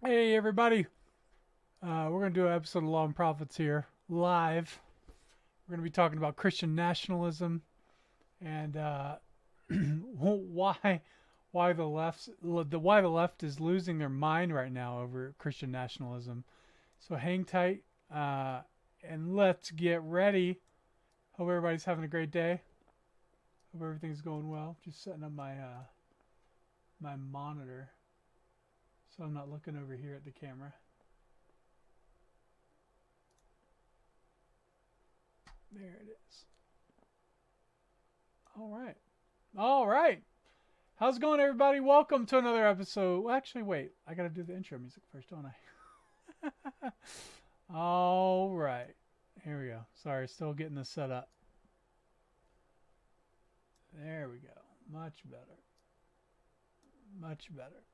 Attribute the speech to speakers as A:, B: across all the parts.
A: Hey everybody, we're going to do an episode of Law and Prophets here, live. We're going to be talking about Christian nationalism and why the left is losing their mind right now over Christian nationalism. So hang tight and let's get ready. Hope everybody's having a great day. Hope everything's going well. Just setting up my monitor so I'm not looking over here at the camera. There it is. All right. How's it going, everybody? Welcome to another episode. Well, actually, wait. I got to do the intro music first, don't I? All right. Here we go. Sorry, still getting this set up. There we go. Much better. Much better.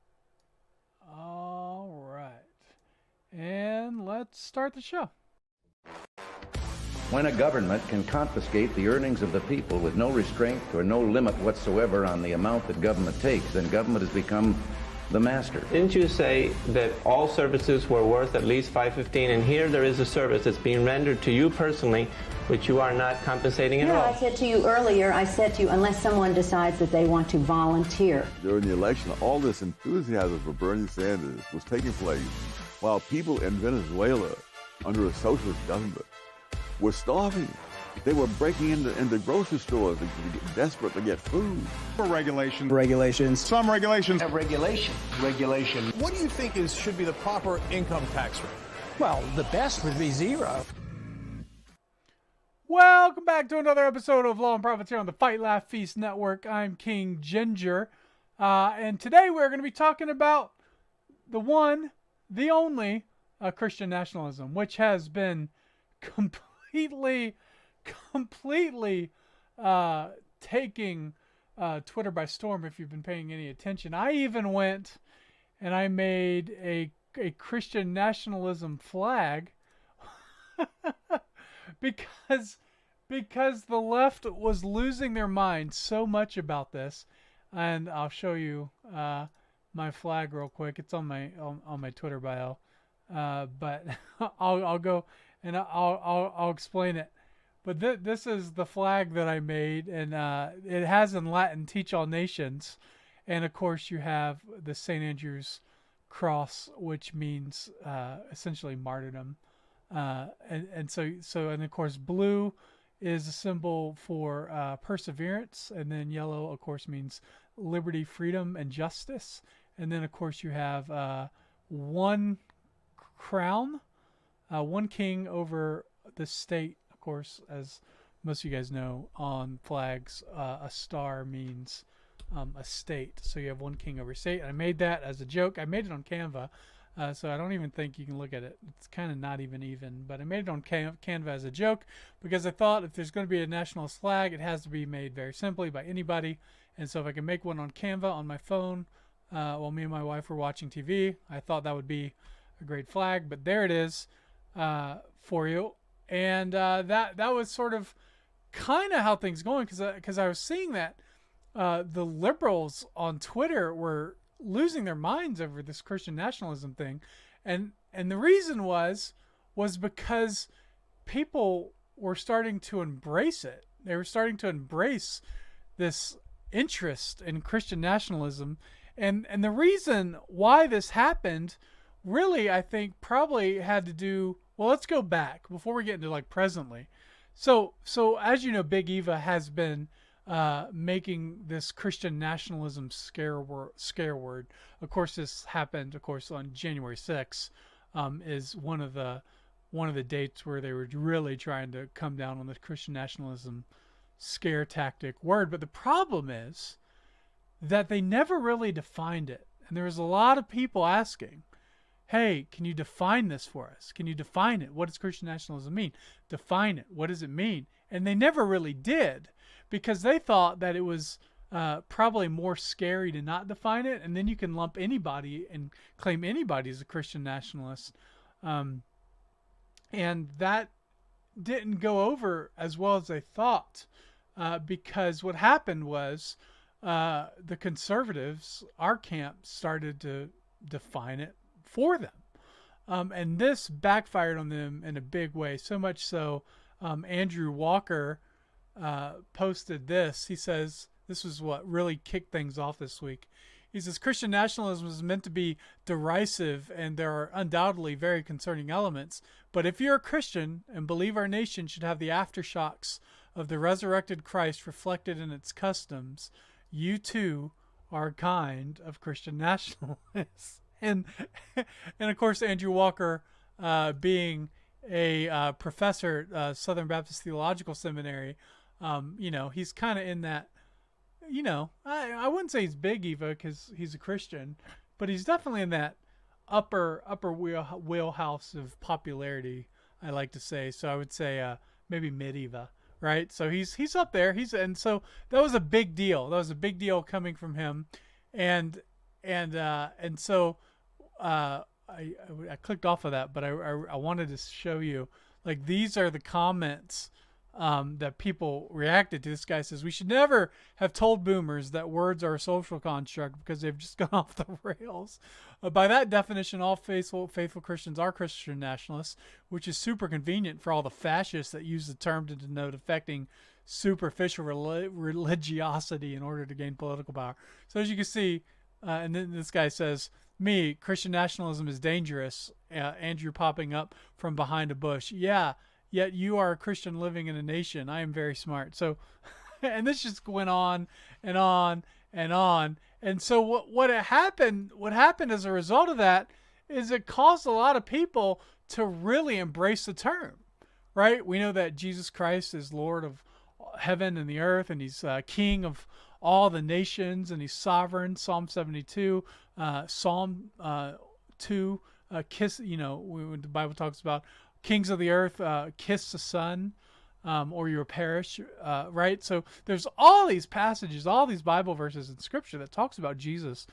A: All right. And let's start the show.
B: When a government can confiscate the earnings of the people with no restraint or no limit whatsoever on the amount that government takes, then government has become the master.
C: Didn't you say that all services were worth at least $5.15, and here there is a service that's being rendered to you personally, which you are not compensating at all?
D: I said to you earlier, unless someone decides that they want to volunteer.
E: During the election, all this enthusiasm for Bernie Sanders was taking place while people in Venezuela, under a socialist government, were starving. They were breaking into grocery stores to get desperate to get food.
F: Regulations.
G: Some regulations.
F: Regulation.
G: What do you think should be the proper income tax rate?
F: Well, the best would be zero.
A: Welcome back to another episode of Law and Prophets here on the Fight Laugh Feast Network. I'm King Ginger. And today we're going to be talking about the one, the only Christian nationalism, which has been completely taking Twitter by storm if you've been paying any attention. I even went and I made a Christian nationalism flag because the left was losing their mind so much about this. And I'll show you my flag real quick. It's on my Twitter bio, but I'll go and I'll explain it. But this is the flag that I made, and it has in Latin "Teach all nations," and of course you have the St. Andrew's cross, which means essentially martyrdom, and of course blue is a symbol for perseverance, and then yellow, of course, means liberty, freedom, and justice, and then of course you have one crown, one king over the state. Of course, as most of you guys know, on flags, a star means a state. So you have one king over state. I made that as a joke. I made it on Canva, so I don't even think you can look at it. It's kind of not even, but I made it on Canva as a joke because I thought if there's going to be a nationalist flag, it has to be made very simply by anybody. And so if I can make one on Canva on my phone while me and my wife were watching TV, I thought that would be a great flag. But there it is for you. And that was sort of kind of how things going, because I was seeing that the liberals on Twitter were losing their minds over this Christian nationalism thing, and the reason was because people were starting to embrace it. They were starting to embrace this interest in Christian nationalism, and the reason why this happened really, I think, probably had to do. Well, let's go back before we get into like presently. So as you know, Big Eva has been making this Christian nationalism scare word. Of course, this happened, of course, on January 6th, is one of the dates where they were really trying to come down on the Christian nationalism scare tactic word. But the problem is that they never really defined it, and there was a lot of people asking, hey, can you define this for us? Can you define it? What does Christian nationalism mean? Define it. What does it mean? And they never really did, because they thought that it was probably more scary to not define it, and then you can lump anybody and claim anybody as a Christian nationalist. And that didn't go over as well as they thought, because what happened was the conservatives, our camp, started to define it for them. And this backfired on them in a big way, so much so Andrew Walker posted this. He says, this was what really kicked things off this week. He says, Christian nationalism is meant to be derisive, and there are undoubtedly very concerning elements. But if you're a Christian and believe our nation should have the aftershocks of the resurrected Christ reflected in its customs, you too are a kind of Christian nationalists. And of course, Andrew Walker, being a professor at Southern Baptist Theological Seminary, he's kind of in that, I wouldn't say he's big Eva because he's a Christian, but he's definitely in that upper wheelhouse of popularity, I like to say. So I would say maybe mid Eva, right? So he's up there. And so that was a big deal. That was a big deal coming from him, and so I clicked off of that, but I wanted to show you, like, these are the comments that people reacted to. This guy says, we should never have told boomers that words are a social construct because they've just gone off the rails. By that definition, all faithful Christians are Christian nationalists, which is super convenient for all the fascists that use the term to denote affecting superficial religiosity in order to gain political power. So as you can see, and then this guy says, me, Christian nationalism is dangerous. Andrew popping up from behind a bush. Yeah, yet you are a Christian living in a nation. I am very smart. So, and this just went on and on and on. And so what happened as a result of that is it caused a lot of people to really embrace the term, right? We know that Jesus Christ is Lord of heaven and the earth, and he's king of all the nations, and he's sovereign. Psalm 72, Psalm 2, kiss, when the Bible talks about kings of the earth, kiss the Son, or you'll perish, right? So there's all these passages, all these Bible verses in Scripture that talks about Jesus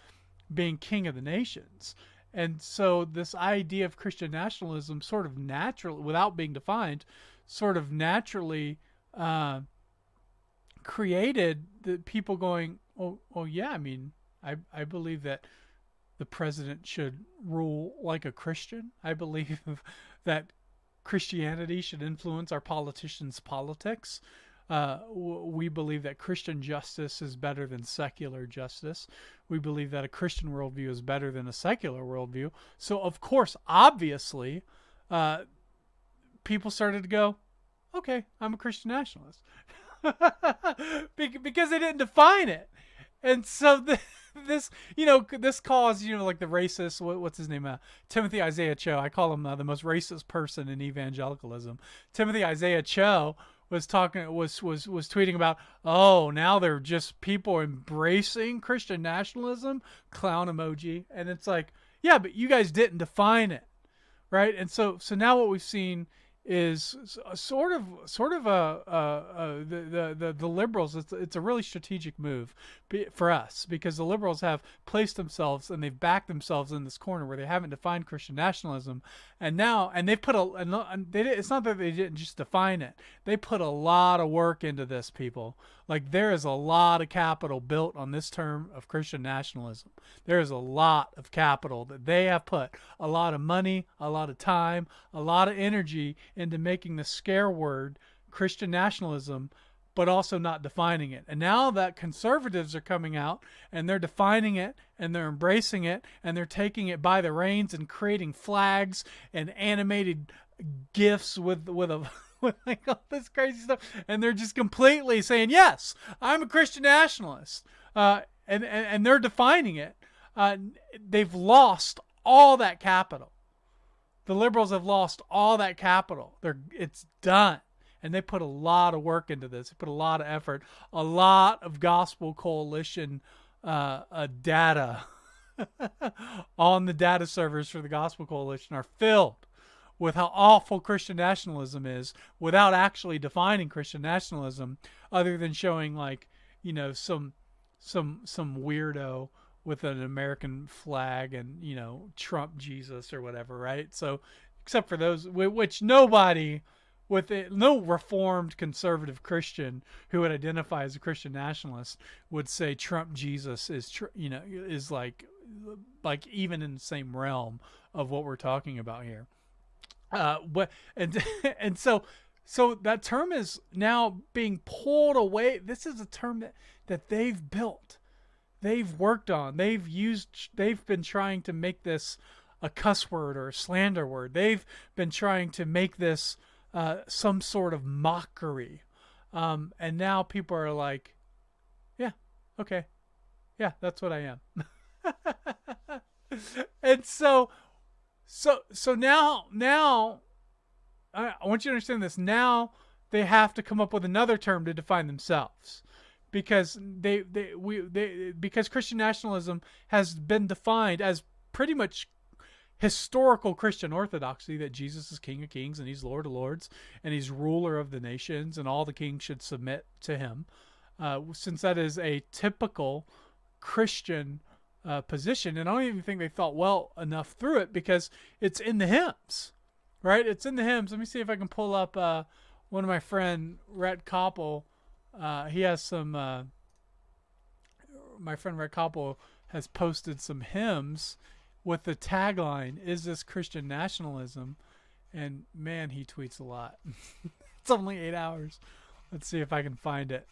A: being king of the nations. And so this idea of Christian nationalism sort of naturally, without being defined, sort of naturally created the people going, oh yeah, I mean, I believe that the president should rule like a Christian. I believe that Christianity should influence our politicians' politics. We believe that Christian justice is better than secular justice. We believe that a Christian worldview is better than a secular worldview. So, of course, obviously, people started to go, okay, I'm a Christian nationalist. Because they didn't define it. And so this caused, like the racist, what's his name? Timothy Isaiah Cho. I call him the most racist person in evangelicalism. Timothy Isaiah Cho was tweeting about, oh, now they're just people embracing Christian nationalism, clown emoji. And it's like, yeah, but you guys didn't define it, right? And so now what we've seen is sort of the liberals. It's a really strategic move for us, because the liberals have placed themselves and they've backed themselves in this corner where they haven't defined Christian nationalism, and they've put it's not that they didn't just define it, they put a lot of work into this, people. Like, there is a lot of capital built on this term of Christian nationalism. There is a lot of capital that they have put, a lot of money, a lot of time, a lot of energy into making the scare word Christian nationalism, but also not defining it. And now that conservatives are coming out and they're defining it and they're embracing it and they're taking it by the reins and creating flags and animated GIFs with like all this crazy stuff, and they're just completely saying, yes, I'm a Christian nationalist, and they're defining it. They've lost all that capital. The liberals have lost all that capital. It's done. And they put a lot of work into this. They put a lot of effort. A lot of Gospel Coalition data on the data servers for the Gospel Coalition are filled with how awful Christian nationalism is, without actually defining Christian nationalism, other than showing, like, some weirdo with an American flag and, Trump Jesus or whatever, right? So, except for those, which nobody with it, no reformed conservative Christian who would identify as a Christian nationalist would say Trump Jesus is like like even in the same realm of what we're talking about here. But and and so that term is now being pulled away. This is a term that they've built, they've worked on, they've been trying to make this a cuss word or a slander word. They've been trying to make this some sort of mockery. And now people are like, yeah, okay. Yeah, that's what I am. And so now I want you to understand this. Now they have to come up with another term to define themselves, because because Christian nationalism has been defined as pretty much historical Christian orthodoxy, that Jesus is King of Kings and he's Lord of Lords and he's ruler of the nations and all the kings should submit to him. Since that is a typical Christian position, and I don't even think they thought well enough through it, because it's in the hymns, right? It's in the hymns. Let me see if I can pull up one of my friend Rhett Koppel. He has some. My friend Rhett Koppel has posted some hymns with the tagline, "Is this Christian nationalism?" And man, he tweets a lot. It's only 8 hours. Let's see if I can find it.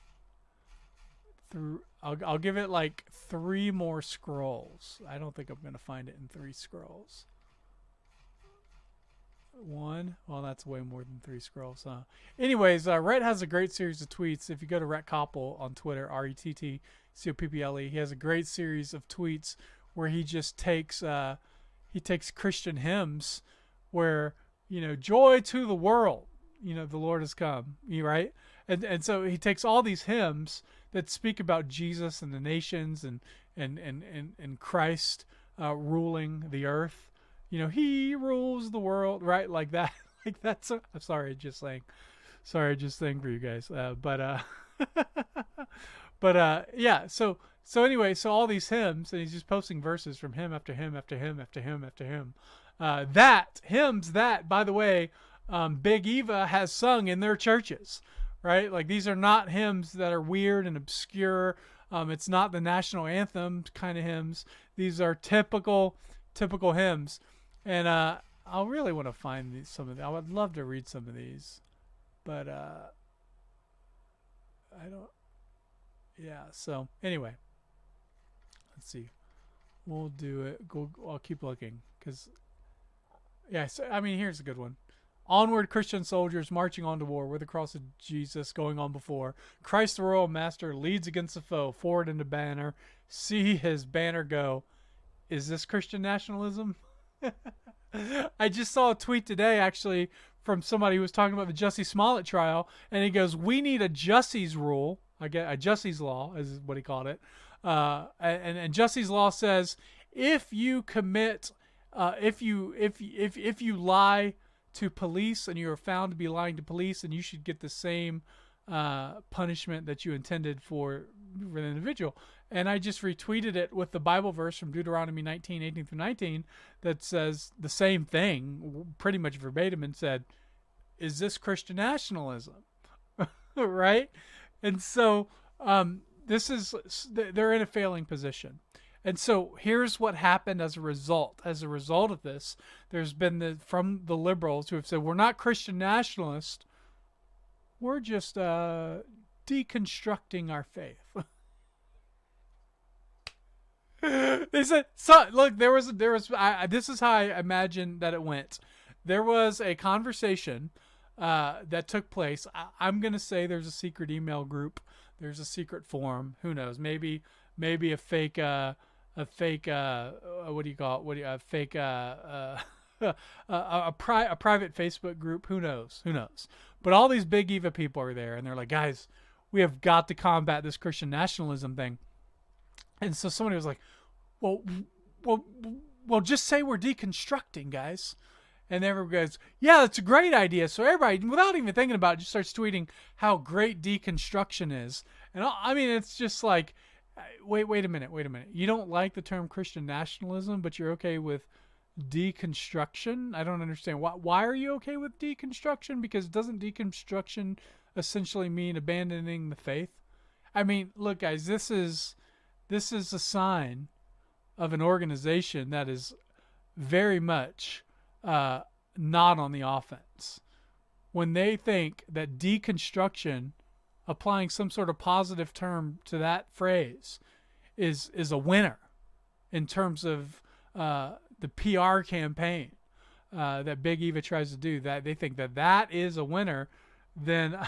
A: I'll give it like 3 more scrolls. I don't think I'm gonna find it in 3 scrolls. 1. Well, that's way more than 3 scrolls, huh? Anyways, Rhett has a great series of tweets. If you go to Rhett Koppel on Twitter, RETTCOPPLE, he has a great series of tweets where he just takes Christian hymns where, joy to the world, the Lord has come, right? And so he takes all these hymns that speak about Jesus and the nations and Christ ruling the earth. He rules the world, right? Like that. Like that's. I'm sorry, I just sang for you guys. Yeah. So anyway, so all these hymns, and he's just posting verses from hymn after hymn after hymn after hymn after hymn. Hymns that, by the way, Big Eva has sung in their churches, right? Like these are not hymns that are weird and obscure. It's not the national anthem kind of hymns. These are typical hymns. And I really want to find some of them. I would love to read some of these, but I don't. Yeah. So anyway, let's see. We'll do it. I'll keep looking because. Yeah. So I mean, here's a good one. Onward, Christian soldiers marching on to war with the cross of Jesus going on before. Christ the royal master leads against the foe. Forward in the banner, see his banner go. Is this Christian nationalism? I just saw a tweet today, actually, from somebody who was talking about the Jussie Smollett trial, and he goes, "We need a Jussie's rule." I get a Jussie's law, is what he called it. And Jussie's law says if you commit, if you lie to police and you are found to be lying to police, and you should get the same punishment that you intended for the individual. And I just retweeted it with the Bible verse from Deuteronomy 19:18-19 that says the same thing, pretty much verbatim, and said, "Is this Christian nationalism?" Right? And so they're in a failing position. And so here's what happened as a result. As a result of this, there's been from the liberals who have said, we're not Christian nationalists. We're just deconstructing our faith. They said, so look, there was this is how I imagine that it went. There was a conversation that took place. I'm going to say there's a secret email group. There's a secret forum. Who knows? Maybe a fake what do you call it? A fake a private Facebook group. Who knows? But all these Big Eva people are there, and they're like, guys, we have got to combat this Christian nationalism thing. And so somebody was like, well, just say we're deconstructing, guys. And everyone goes, yeah, that's a great idea. So everybody, without even thinking about it, just starts tweeting how great deconstruction is. And I mean, it's just like, wait a minute. You don't like the term Christian nationalism, but you're okay with deconstruction? I don't understand. Why are you okay with deconstruction? Because doesn't deconstruction essentially mean abandoning the faith? I mean, look, guys, this is a sign of an organization that is very much not on the offense. When they think that deconstruction, applying some sort of positive term to that phrase, is a winner in terms of the PR campaign that Big Eva tries to do, that they think that is a winner, then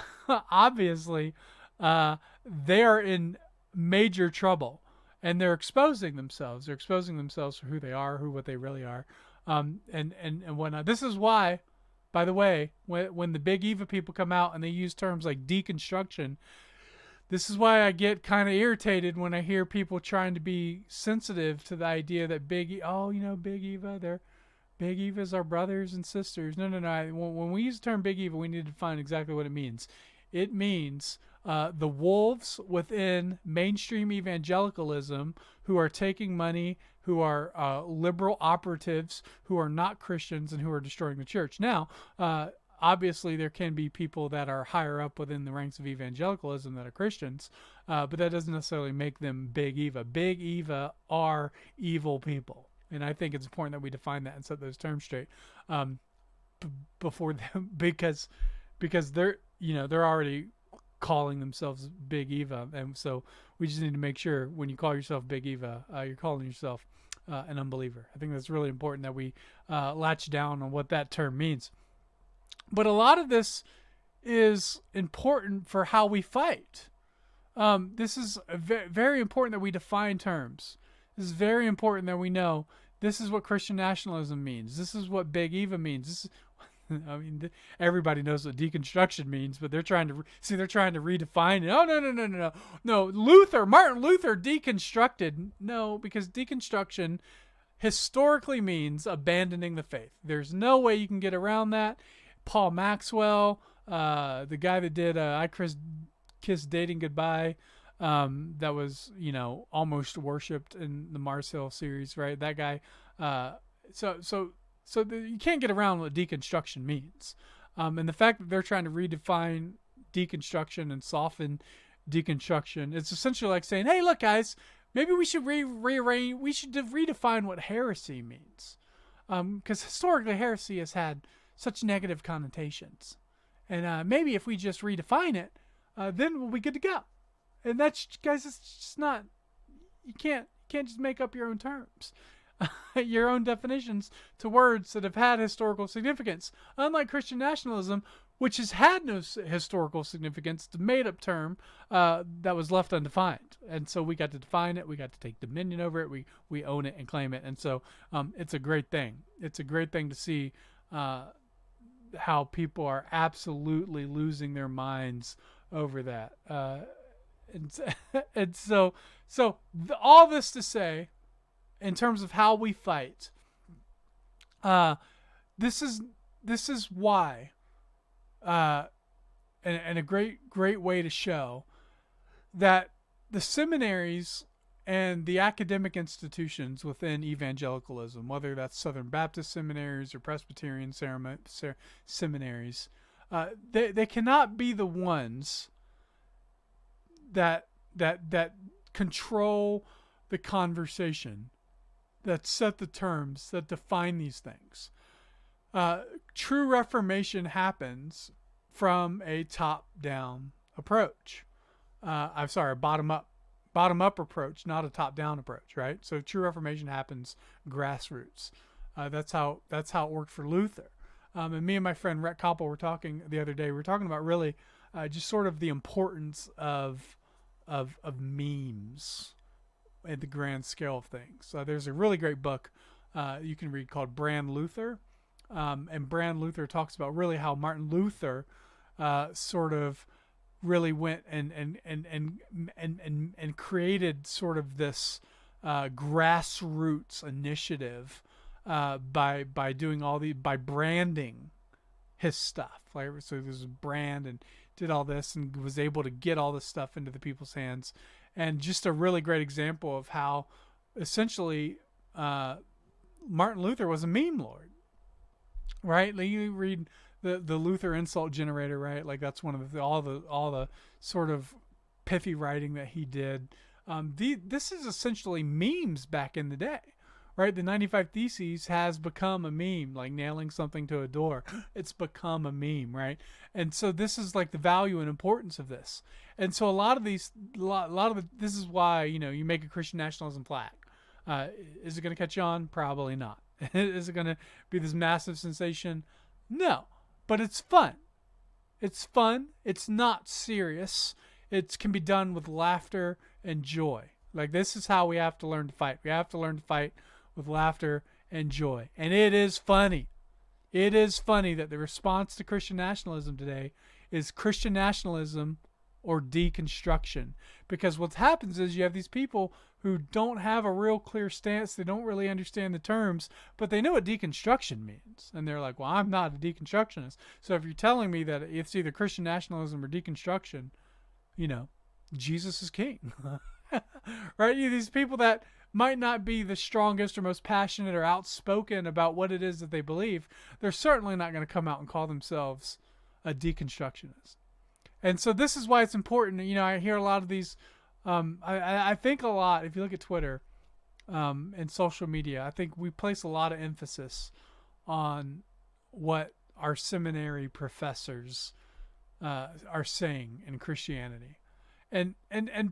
A: obviously they are in major trouble, and they're exposing themselves. They're exposing themselves for who they are, what they really are, and whatnot. This is why, by the way, when the Big Eva people come out and they use terms like deconstruction, this is why I get kind of irritated when I hear people trying to be sensitive to the idea that Big Eva, Big Eva's our brothers and sisters. No. When we use the term Big Eva, we need to define exactly what it means. It means the wolves within mainstream evangelicalism who are taking money, who are liberal operatives, who are not Christians, and who are destroying the church. Now, obviously, there can be people that are higher up within the ranks of evangelicalism that are Christians, but that doesn't necessarily make them Big Eva. Big Eva are evil people, and I think it's important that we define that and set those terms straight before them, because they're already calling themselves Big Eva, and so we just need to make sure when you call yourself Big Eva, you're calling yourself an unbeliever. I think that's really important that we latch down on what that term means. But a lot of this is important for how we fight. This is very important that we define terms. This is very important that we know this is what Christian nationalism means. This is what Big Eva means. Everybody knows what deconstruction means, but they're trying to redefine it. Oh, no. Martin Luther deconstructed. No, because deconstruction historically means abandoning the faith. There's no way you can get around that. Paul Maxwell, the guy that did I Kissed Dating Goodbye, that was, almost worshipped in the Mars Hill series, right? That guy. So you can't get around what deconstruction means. And the fact that they're trying to redefine deconstruction and soften deconstruction, it's essentially like saying, hey, look, guys, maybe we should rearrange, we should redefine what heresy means. Because historically, heresy has had such negative connotations. And maybe if we just redefine it, then we'll be good to go. And that's, guys, it's just not, you can't just make up your own terms. Your own definitions to words that have had historical significance. Unlike Christian nationalism, which has had no historical significance, it's a made-up term that was left undefined. And so we got to define it. We got to take dominion over it. We own it and claim it. And so it's a great thing. It's a great thing to see how people are absolutely losing their minds over that. And so all this to say, in terms of how we fight, this is why, and a great way to show that the seminaries and the academic institutions within evangelicalism, whether that's Southern Baptist seminaries or Presbyterian seminaries, they cannot be the ones that control the conversation, that set the terms, that define these things. True reformation happens from a top-down approach. A bottom-up approach, not a top-down approach, right? So true reformation happens grassroots. That's how it worked for Luther. And me and my friend Rhett Koppel were talking the other day. We were talking about really just sort of the importance of memes at the grand scale of things. There's a really great book you can read called Brand Luther, and Brand Luther talks about really how Martin Luther sort of really went and created sort of this grassroots initiative by doing by branding his stuff. Like, so there's a brand, and did all this and was able to get all this stuff into the people's hands. And just a really great example of how essentially Martin Luther was a meme lord, right? Like, you read the Luther insult generator, right? Like, that's one of all the sort of pithy writing that he did This is essentially memes back in the day, right? The 95 Theses has become a meme, like nailing something to a door. It's become a meme, right? And so this is like the value and importance of this. And so a lot of this is why, you make a Christian nationalism flag. Is it going to catch on? Probably not. Is it going to be this massive sensation? No, but it's fun. It's fun. It's not serious. It can be done with laughter and joy. Like, this is how we have to learn to fight. We have to learn to fight with laughter and joy. And it is funny. It is funny that the response to Christian nationalism today is Christian nationalism or deconstruction. Because what happens is you have these people who don't have a real clear stance. They don't really understand the terms, but they know what deconstruction means. And they're like, well, I'm not a deconstructionist. So if you're telling me that it's either Christian nationalism or deconstruction, Jesus is king. Right? These people that might not be the strongest or most passionate or outspoken about what it is that they believe, they're certainly not going to come out and call themselves a deconstructionist. And so this is why it's important. I hear a lot of these, I think a lot, if you look at Twitter and social media, I think we place a lot of emphasis on what our seminary professors are saying in Christianity. And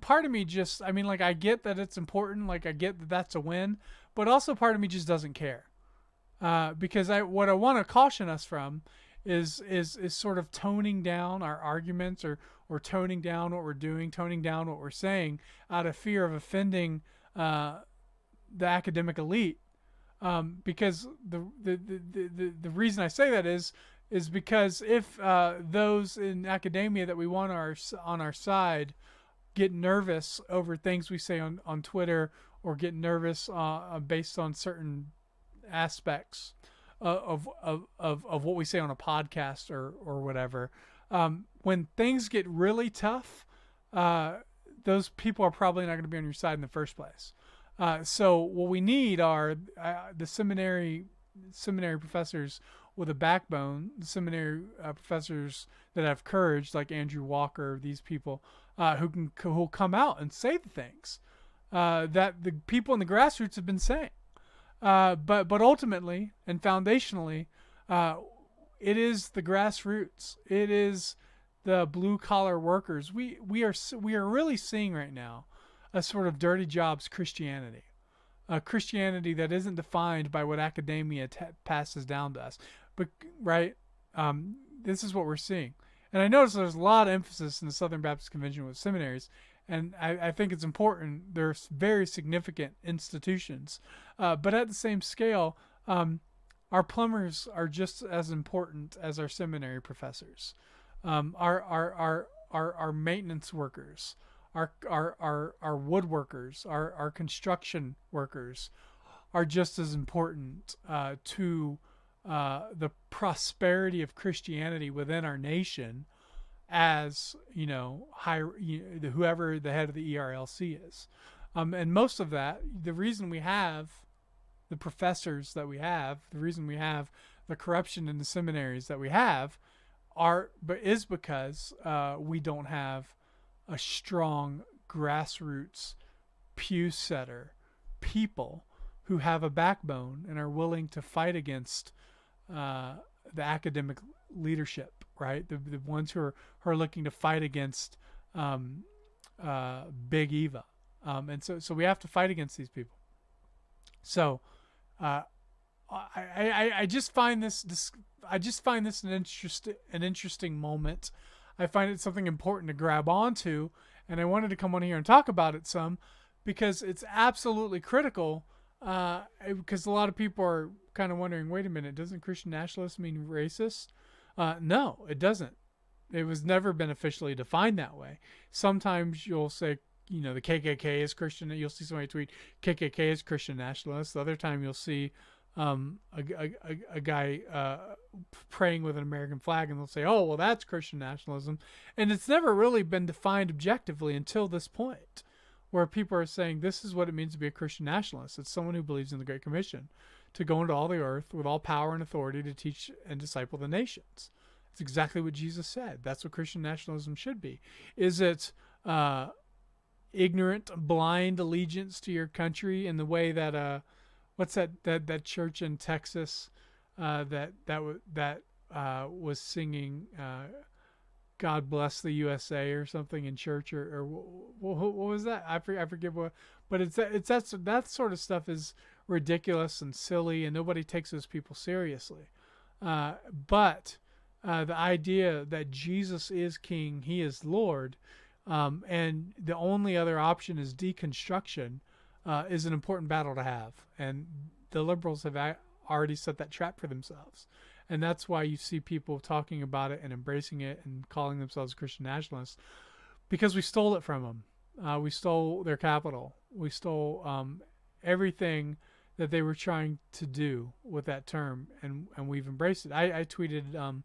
A: part of me just, I get that it's important, I get that that's a win, but also part of me just doesn't care. Because what I want to caution us from is sort of toning down our arguments or toning down what we're doing, toning down what we're saying out of fear of offending the academic elite. Because the reason I say that is because if those in academia that we want on our side get nervous over things we say on Twitter, or get nervous based on certain aspects of what we say on a podcast or whatever, when things get really tough, those people are probably not going to be on your side in the first place. So what we need are the seminary professors with a backbone, the seminary professors that have courage, like Andrew Walker, these people who'll come out and say the things that the people in the grassroots have been saying. But ultimately and foundationally, it is the grassroots. It is the blue collar workers. We are really seeing right now a sort of dirty jobs Christianity. A Christianity that isn't defined by what academia passes down to us. But this is what we're seeing. And I notice there's a lot of emphasis in the Southern Baptist Convention with seminaries, and I think it's important. They're very significant institutions. But at the same scale, our plumbers are just as important as our seminary professors. Our maintenance workers, our woodworkers, our construction workers are just as important to the prosperity of Christianity within our nation as whoever the head of the ERLC is. And most of that, the reason we have the professors that we have, the reason we have the corruption in the seminaries that we have, is because we don't have a strong grassroots pew setter people who have a backbone and are willing to fight against the academic leadership, right? The ones who are looking to fight against Big Eva, and so we have to fight against these people. So I just find this an interesting moment. I find it something important to grab onto, and I wanted to come on here and talk about it some because it's absolutely critical. Because a lot of people are kind of wondering, wait a minute, doesn't Christian nationalist mean racist? No, it doesn't. It was never been officially defined that way. Sometimes you'll say, the KKK is Christian. You'll see somebody tweet, KKK is Christian nationalist. The other time you'll see a guy praying with an American flag, and they'll say, oh, well, that's Christian nationalism. And it's never really been defined objectively until this point, where people are saying this is what it means to be a Christian nationalist. It's someone who believes in the Great Commission to go into all the earth with all power and authority to teach and disciple the nations. It's exactly what Jesus said. That's what Christian nationalism should be. Is it ignorant, blind allegiance to your country in the way that what's that church in Texas that was singing "God Bless the USA" or something in church, or what was that? I forget what, but it's that sort of stuff is ridiculous and silly, and nobody takes those people seriously. But the idea that Jesus is King, He is Lord, and the only other option is deconstruction, is an important battle to have, and the liberals have already set that trap for themselves. And that's why you see people talking about it and embracing it and calling themselves Christian nationalists, because we stole it from them. We stole their capital. We stole everything that they were trying to do with that term, and we've embraced it. I tweeted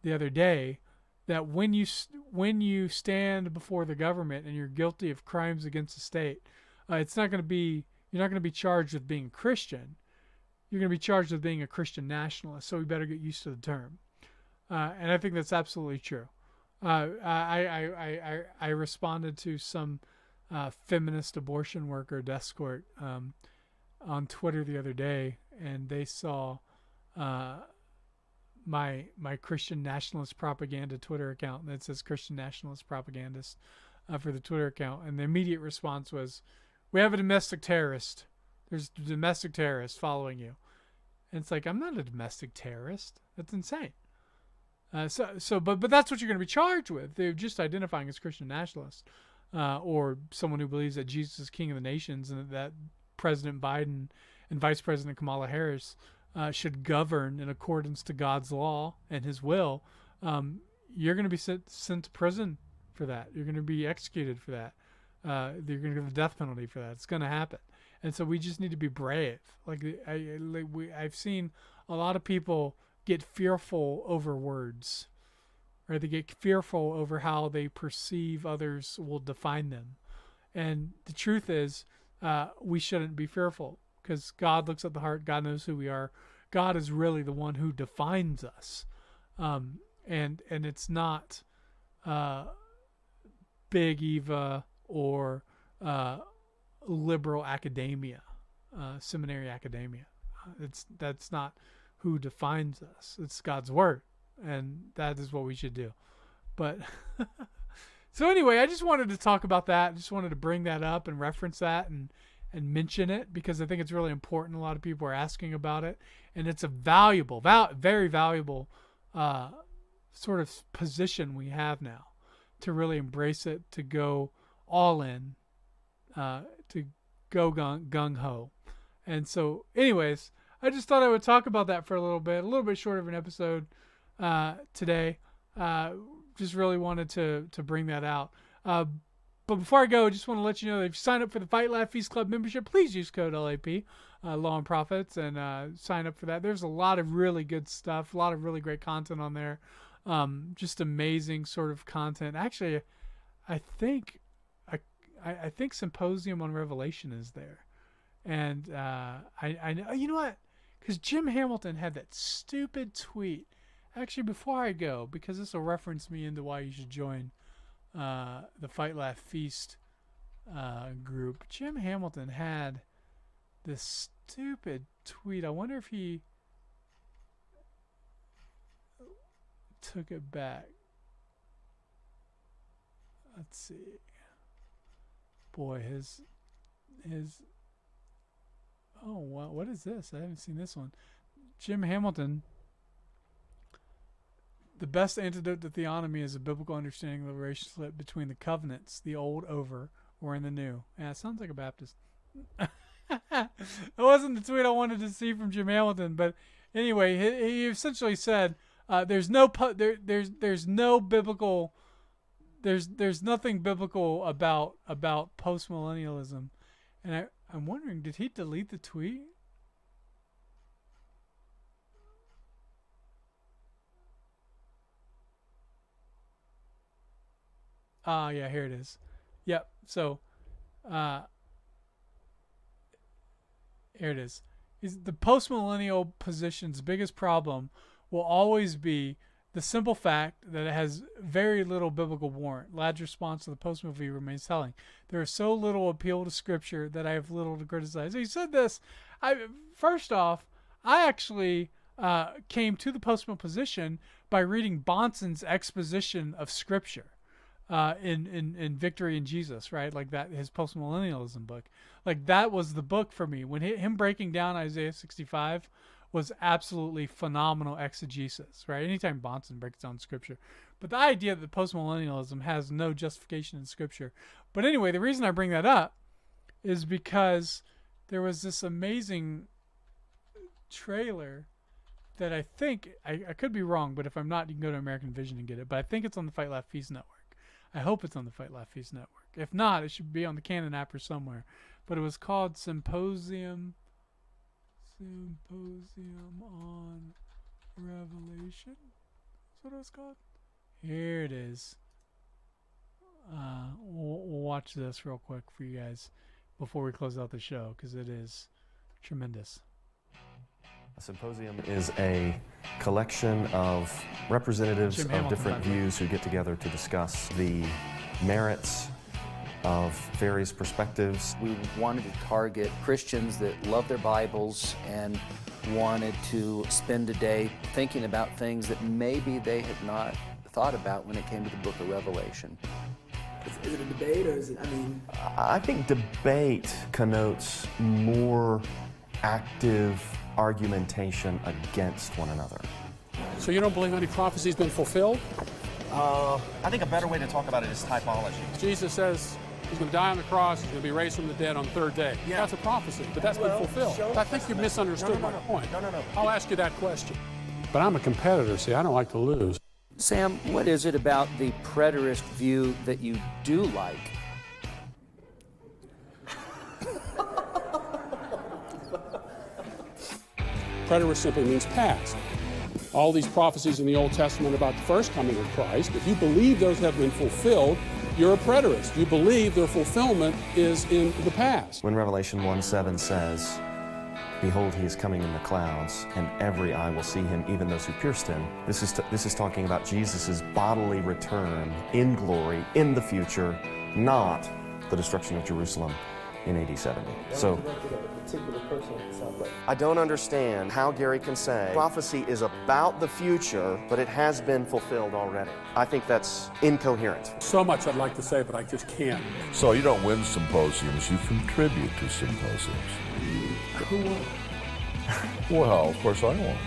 A: the other day that when you stand before the government and you're guilty of crimes against the state, you're not going to be charged with being Christian. You're going to be charged with being a Christian nationalist, so we better get used to the term. And I think that's absolutely true. I responded to some feminist abortion worker, death court, on Twitter the other day, and they saw my Christian nationalist propaganda Twitter account that says Christian nationalist propagandist for the Twitter account, and the immediate response was, "We have a domestic terrorist. There's a domestic terrorist following you." And it's like, I'm not a domestic terrorist. That's insane. But that's what you're going to be charged with. They're just identifying as Christian nationalists, or someone who believes that Jesus is King of the nations and that President Biden and Vice President Kamala Harris should govern in accordance to God's law and His will. You're going to be sent to prison for that. You're going to be executed for that. You're going to get the death penalty for that. It's going to happen. And so we just need to be brave. I've seen a lot of people get fearful over words, or they get fearful over how they perceive others will define them. And the truth is, we shouldn't be fearful, because God looks at the heart. God knows who we are. God is really the one who defines us. And it's not Big Eva or liberal academia, seminary academia. That's not who defines us. It's God's word, and that is what we should do. But so anyway, I just wanted to talk about that. I just wanted to bring that up and reference that and mention it, because I think it's really important. A lot of people are asking about it, and it's a valuable, very valuable sort of position we have now to really embrace it, to go all in, to go gung-ho. And so anyways, I just thought I would talk about that for a little bit short of an episode today. Just really wanted to bring that out. But before I go, I just want to let you know that if you sign up for the Fight Laugh Feast Club membership, please use code LAP, Law and Profits, and sign up for that. There's a lot of really good stuff, a lot of really great content on there. Just amazing sort of content. Actually, I think Symposium on Revelation is there. And I know, you know what? Because Jim Hamilton had that stupid tweet. Actually, before I go, because this will reference me into why you should join the Fight Laugh Feast group. Jim Hamilton had this stupid tweet. I wonder if he took it back. Let's see. Boy, his oh, wow, what is this? I haven't seen this one. Jim Hamilton: the best antidote to theonomy is a biblical understanding of the relationship between the covenants, the old over, or in the new. Yeah, it sounds like a Baptist. That wasn't the tweet I wanted to see from Jim Hamilton, but anyway, he essentially said there's nothing biblical about postmillennialism. And I'm wondering, did he delete the tweet? Yeah, here it is. Yep. So, here it is. The postmillennial position's biggest problem will always be the simple fact that it has very little biblical warrant. Ladd's response to the Post movie remains telling. There is so little appeal to Scripture that I have little to criticize. He said this. First off, I actually came to the postmill position by reading Bonson's exposition of Scripture in Victory in Jesus, right? Like that, his postmillennialism book. Like that was the book for me. When him breaking down Isaiah 65 was absolutely phenomenal exegesis, right? Anytime Bonson breaks down Scripture. But the idea that postmillennialism has no justification in Scripture. But anyway, the reason I bring that up is because there was this amazing trailer that I think, I could be wrong, but if I'm not, you can go to American Vision and get it. But I think it's on the Fight Laugh Feast Network. I hope it's on the Fight Laugh Feast Network. If not, it should be on the Canon app or somewhere. But it was called Symposium on Revelation. That's what it was called. Here it is. We'll watch this real quick for you guys before we close out the show, because it is tremendous.
H: A symposium is a collection of representatives of different views who get together to discuss the merits of various perspectives.
I: We wanted to target Christians that love their Bibles and wanted to spend a day thinking about things that maybe they had not thought about when it came to the book of Revelation.
J: Is it a debate, or is it,
H: I think debate connotes more active argumentation against one another.
K: So you don't believe any prophecy has been fulfilled?
L: I think a better way to talk about it is typology.
K: Jesus says he's going to die on the cross, he's going to be raised from the dead on the third day. Yeah. That's a prophecy, but that's been fulfilled. I think you misunderstood my point.
L: No.
K: I'll ask you that question. But I'm a competitor, see, I don't like to lose.
I: Sam, what is it about the preterist view that you do like?
K: Preterist simply means past. All these prophecies in the Old Testament about the first coming of Christ, if you believe those have been fulfilled, you're a preterist. You believe their fulfillment is in the past.
H: When Revelation 1:7 says, "Behold, he is coming in the clouds, and every eye will see him, even those who pierced him," this is talking about Jesus' bodily return in glory in the future, not the destruction of Jerusalem in AD 70. So I don't understand how Gary can say prophecy is about the future, but it has been fulfilled already. I think that's incoherent.
K: So much I'd like to say, but I just can't.
E: So you don't win symposiums, you contribute to symposiums.
K: Who won?
E: Well, of course I won.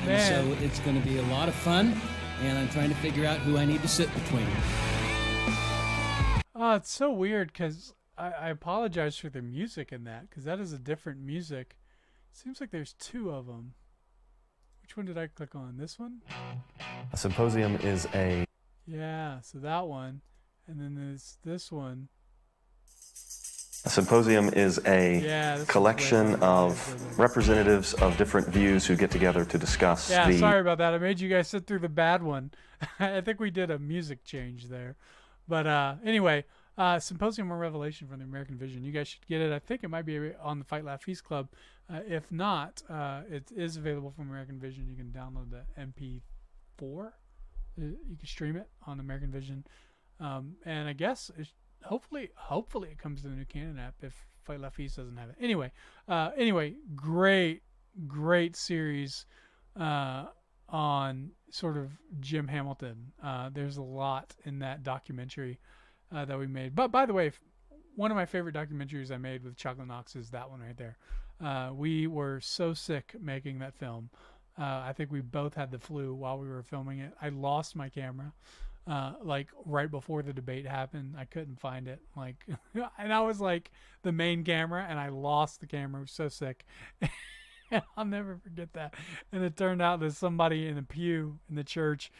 M: So it's going to be a lot of fun, and I'm trying to figure out who I need to sit between.
A: Oh, it's so weird because I apologize for the music in that, because that is a different music. Seems like there's two of them. Which one did I click on? This one?
H: A symposium is a...
A: Yeah, so that one. And then there's this one.
H: A symposium is a collection of representatives of different views who get together to discuss
A: Yeah, sorry about that. I made you guys sit through the bad one. I think we did a music change there. But anyway, Symposium on Revelation from the American Vision. You guys should get it. I think it might be on the Fight Laugh Feast Club. If not, it is available from American Vision. You can download the MP4. You can stream it on American Vision. And I guess hopefully it comes to the new Canon app if Fight Laugh Feast doesn't have it. Anyway, great series on sort of Jim Hamilton. There's a lot in that documentary that we made. But by the way, one of my favorite documentaries I made with Chocolate Knox is that one right there. We were so sick making that film. I think we both had the flu while we were filming it. I lost my camera like right before the debate happened. I couldn't find it. And I was like the main camera, and I lost the camera. I was so sick. I'll never forget that. And it turned out that somebody in the pew in the church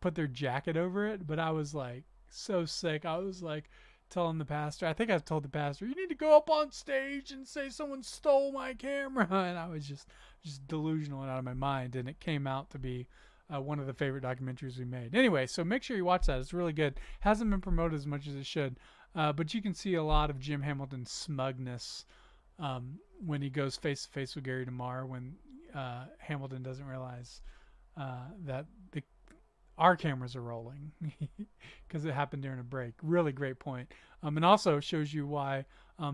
A: put their jacket over it. But I was so sick. I was telling the pastor, I think I told the pastor, you need to go up on stage and say someone stole my camera. And I was just delusional and out of my mind. And it came out to be one of the favorite documentaries we made. Anyway, so make sure you watch that. It's really good. Hasn't been promoted as much as it should. But you can see a lot of Jim Hamilton's smugness when he goes face to face with Gary DeMar, when Hamilton doesn't realize that our cameras are rolling because it happened during a break. Really great point. And also shows you why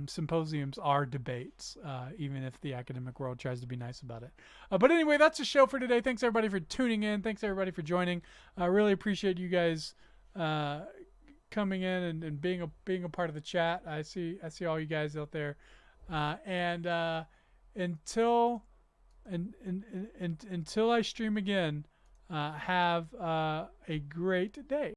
A: symposiums are debates, even if the academic world tries to be nice about it. But anyway, that's the show for today. Thanks everybody for tuning in. Thanks everybody for joining. I really appreciate you guys coming in and being a part of the chat. I see all you guys out there. Until I stream again, have a great day.